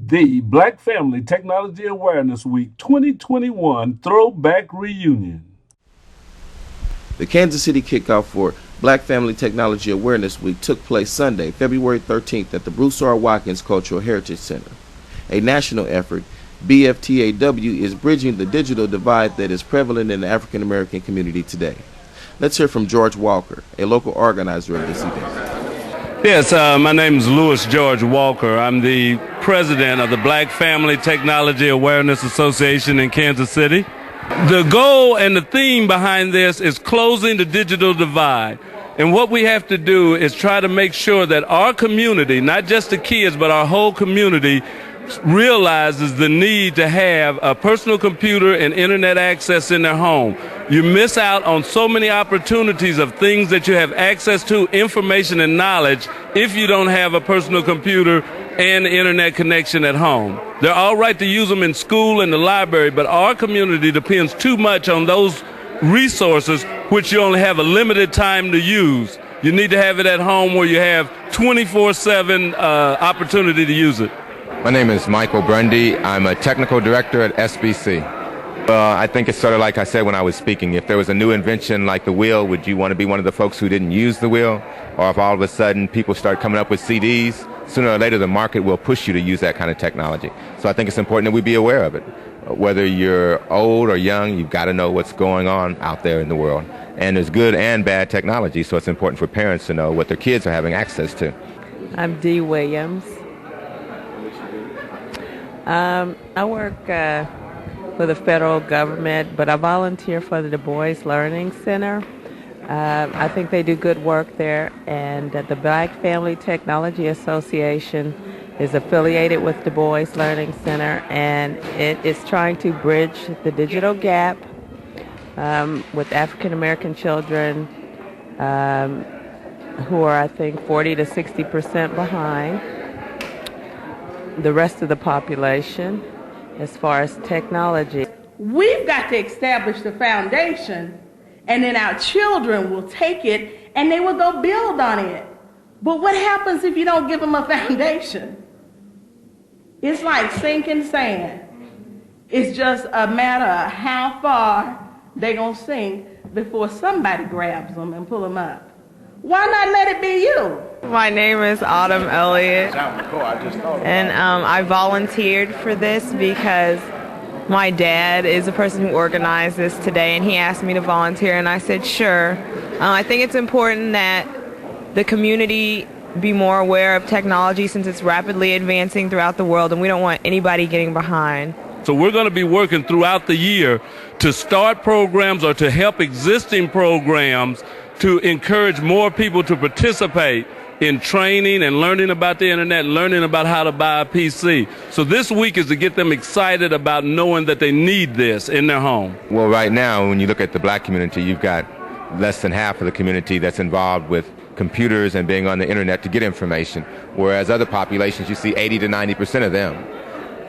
the Black Family Technology Awareness Week 2021 Throwback Reunion. The Kansas City kickoff for Black Family Technology Awareness Week took place Sunday, February 13th at the Bruce R. Watkins Cultural Heritage Center. A national effort, BFTAW is bridging the digital divide that is prevalent in the African American community today. Let's hear from George Walker, a local organizer of this event. Yes, my name is Louis George Walker. I'm the president of the Black Family Technology Awareness Association in Kansas City. The goal and the theme behind this is closing the digital divide. And what we have to do is try to make sure that our community, not just the kids, but our whole community, realizes the need to have a personal computer and internet access in their home. You miss out on so many opportunities of things that you have access to, information and knowledge, if you don't have a personal computer and internet connection at home. They're all right to use them in school and the library, but our community depends too much on those resources which you only have a limited time to use. You need to have it at home where you have 24/7 opportunity to use it. My name is Michael Brundy. I'm a technical director at SBC. I think it's sort of like I said when I was speaking. If there was a new invention like the wheel, would you want to be one of the folks who didn't use the wheel? Or if all of a sudden people start coming up with CDs, sooner or later the market will push you to use that kind of technology. So I think it's important that we be aware of it. Whether you're old or young, you've got to know what's going on out there in the world. And there's good and bad technology, so it's important for parents to know what their kids are having access to. I'm Dee Williams. I work for the federal government, but I volunteer for the Du Bois Learning Center. I think they do good work there, and the Black Family Technology Association is affiliated with Du Bois Learning Center, and it is trying to bridge the digital gap with African American children who are, I think, 40 to 60% behind the rest of the population as far as technology. We've got to establish the foundation, and then our children will take it and they will go build on it. But what happens if you don't give them a foundation? It's like sinking sand. It's just a matter of how far they're going to sink before somebody grabs them and pull them up. Why not let it be you? My name is Autumn Elliott, and I volunteered for this because my dad is the person who organized this today, and he asked me to volunteer, and I said sure. I think it's important that the community be more aware of technology since it's rapidly advancing throughout the world, and we don't want anybody getting behind. So we're going to be working throughout the year to start programs or to help existing programs to encourage more people to participate in training and learning about the internet, learning about how to buy a PC. So this week is to get them excited about knowing that they need this in their home. Well, right now, when you look at the black community, you've got less than half of the community that's involved with computers and being on the internet to get information, whereas other populations, you see 80 to 90% of them.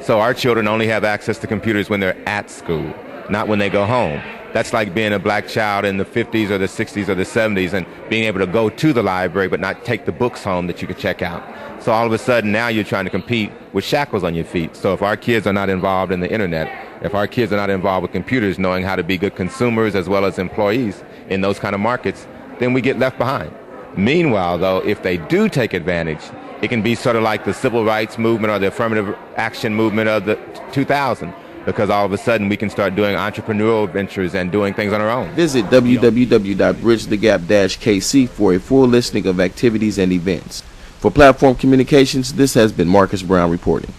So our children only have access to computers when they're at school, not when they go home. That's like being a black child in the 50s or the 60s or the 70s and being able to go to the library but not take the books home that you could check out. So all of a sudden now you're trying to compete with shackles on your feet. So if our kids are not involved in the internet, if our kids are not involved with computers, knowing how to be good consumers as well as employees in those kind of markets, then we get left behind. Meanwhile, though, if they do take advantage, it can be sort of like the civil rights movement or the affirmative action movement of the 2000. Because all of a sudden we can start doing entrepreneurial ventures and doing things on our own. Visit www.bridgethegap-kc for a full listing of activities and events. For Platform Communications, this has been Marcus Brown reporting.